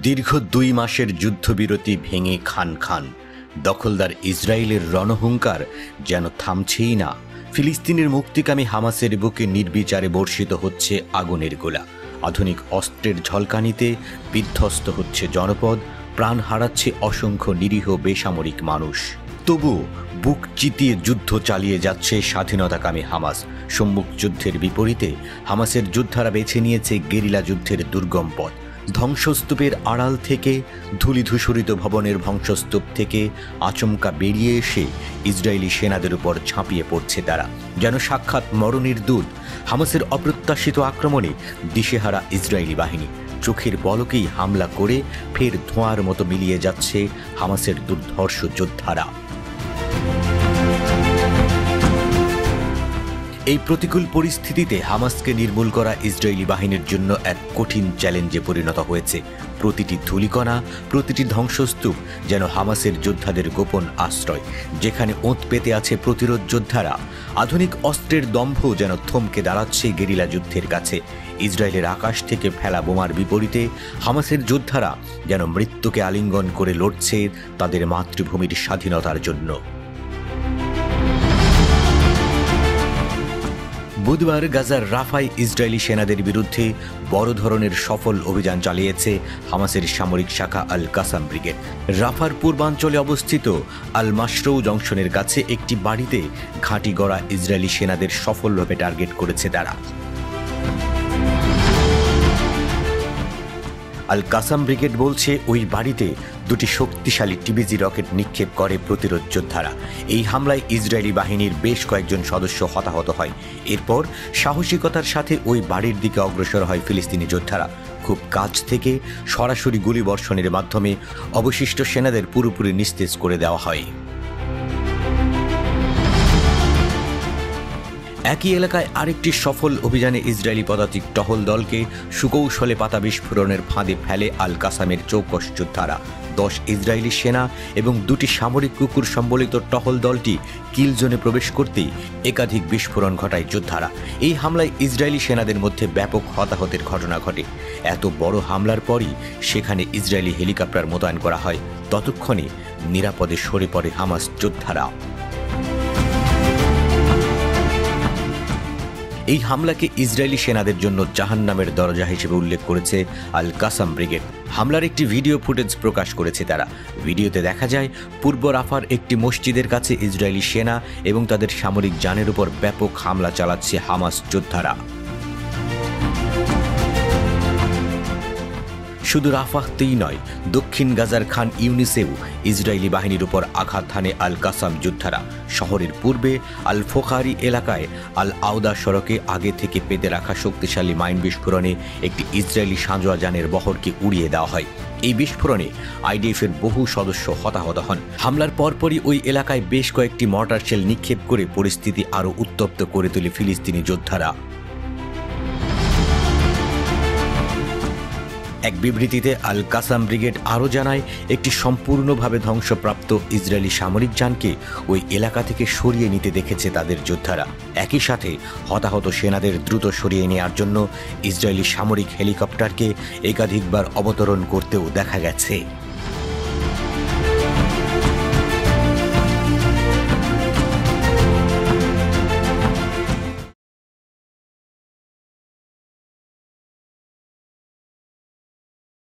দীর্ঘ 2 মাসের যুদ্ধবিরতি ভেঙে খান খান। দখলদার ইসরায়েলের রণহুঙ্কার যেন থামছেই না। ফিলিস্তিনের মুক্তিকামী হামাসের বুকে নির্বিচারে বর্ষিত হচ্ছে আগুনের গোলা। আধুনিক অস্ত্রের ঝলকানিতে বিধ্বস্ত হচ্ছে জনপদ, প্রাণ হারাচ্ছে অসংখ্য নিরীহ বেসামরিক মানুষ। তবু বুক চিতিয়ে যুদ্ধ চালিয়ে যাচ্ছে স্বাধীনতাকামী হামাস। সম্মুখ যুদ্ধের বিপরীতে হামাসের যোদ্ধারা বেছে নিয়েছে গেরিলা যুদ্ধের দুর্গম পথ। ধ্বংসস্তূপের আড়াল থেকে, ধূলিধূসরিত ভবনের ধ্বংসস্তূপ থেকে আচমকা বেরিয়ে এসে ইসরায়েলি সেনাদের উপর ঝাঁপিয়ে পড়ছে তারা, যেন সাক্ষাৎ মরণের দূত। হামাসের অপ্রত্যাশিত আক্রমণে দিশেহারা ইসরায়েলি বাহিনী চোখের পলকেই হামলা করে ফের ধোঁয়ার মতো মিলিয়ে যাচ্ছে হামাসের দুর্ধর্ষ যোদ্ধারা। এই প্রতিকূল পরিস্থিতিতে হামাসকে নির্মূল করা ইসরায়েলি বাহিনীর জন্য এক কঠিন চ্যালেঞ্জে পরিণত হয়েছে। প্রতিটি ধূলিকণা, প্রতিটি ধ্বংসস্তূপ যেন হামাসের যোদ্ধাদের গোপন আশ্রয়, যেখানে ওঁত পেতে আছে প্রতিরোধ যোদ্ধারা। আধুনিক অস্ত্রের দম্ভ যেন থমকে দাঁড়াচ্ছে গেরিলা যুদ্ধের কাছে। ইসরায়েলের আকাশ থেকে ফেলা বোমার বিপরীতে হামাসের যোদ্ধারা যেন মৃত্যুকে আলিঙ্গন করে লড়ছে তাদের মাতৃভূমির স্বাধীনতার জন্য। বুধবার গাজার রাফায় ইসরায়েলি সেনাদের বিরুদ্ধে বড় ধরনের সফল অভিযান চালিয়েছে হামাসের সামরিক শাখা আল কাসাম ব্রিগেড। রাফার পূর্বাঞ্চলে অবস্থিত আল মাশরৌ জংশনের কাছে একটি বাড়িতে ঘাঁটি গড়া ইসরায়েলি সেনাদের সফলভাবে টার্গেট করেছে তারা। আল কাসাম ব্রিগেড বলছে, ওই বাড়িতে 2টি শক্তিশালী টিবিজি রকেট নিক্ষেপ করে প্রতিরোধ যোদ্ধারা। এই হামলায় ইসরায়েলি বাহিনীর বেশ কয়েকজন সদস্য হতাহত হয়। এরপর সাহসিকতার সাথে ওই বাড়ির দিকে অগ্রসর হয় ফিলিস্তিনি যোদ্ধারা। খুব কাছ থেকে সরাসরি গুলিবর্ষণের মাধ্যমে অবশিষ্ট সেনাদের পুরোপুরি নিস্তেজ করে দেওয়া হয়। একই এলাকায় আরেকটি সফল অভিযানে ইসরায়েলি পদাতিক টহল দলকে সুকৌশলে পাতা বিস্ফোরণের ফাঁদে ফেলে আল কাসামের চৌকস যোদ্ধারা। 10 ইসরায়েলি সেনা এবং 2টি সামরিক কুকুর সম্বলিত টহল দলটি কিল জোনে প্রবেশ করতেই একাধিক বিস্ফোরণ ঘটায় যোদ্ধারা। এই হামলায় ইসরায়েলি সেনাদের মধ্যে ব্যাপক হতাহতের ঘটনা ঘটে। এত বড় হামলার পরই সেখানে ইসরায়েলি হেলিকপ্টার মোতায়েন করা হয়। ততক্ষণে নিরাপদে সরে পড়ে হামাস যোদ্ধারা। এই হামলাকে ইসরায়েলি সেনাদের জন্য জাহান্নামের দরজা হিসেবে উল্লেখ করেছে আল কাসাম ব্রিগেড। হামলার একটি ভিডিও ফুটেজ প্রকাশ করেছে তারা। ভিডিওতে দেখা যায় পূর্ব রাফার একটি মসজিদের কাছে ইসরায়েলি সেনা এবং তাদের সামরিক যানের উপর ব্যাপক হামলা চালাচ্ছে হামাস যোদ্ধারা। শুধু রাফাহতেই নয়, দক্ষিণ গাজার খান ইউনিসেও ইসরায়েলি বাহিনীর উপর আঘাত হানে আল কাসাম যোদ্ধারা। শহরের পূর্বে আল ফোখারি এলাকায় আল আউদা সড়কে আগে থেকে পেতে রাখা শক্তিশালী মাইন বিস্ফোরণে একটি ইসরায়েলি সাঁজোয়া যানের বহরকে উড়িয়ে দেওয়া হয়। এই বিস্ফোরণে আইডিএফের বহু সদস্য হতাহত হন। হামলার পরপরই ওই এলাকায় বেশ কয়েকটি মর্টার শেল নিক্ষেপ করে পরিস্থিতি আরও উত্তপ্ত করে তোলে ফিলিস্তিনি যোদ্ধারা। এক বিবৃতিতে আল কাসাম ব্রিগেড আরও জানায়, একটি সম্পূর্ণভাবে ধ্বংসপ্রাপ্ত ইসরায়েলি সামরিক যানকে ওই এলাকা থেকে সরিয়ে নিতে দেখেছে তাদের যোদ্ধারা। একই সাথে হতাহত সেনাদের দ্রুত সরিয়ে নেওয়ার জন্য ইসরায়েলি সামরিক হেলিকপ্টারকে একাধিকবার অবতরণ করতেও দেখা গেছে।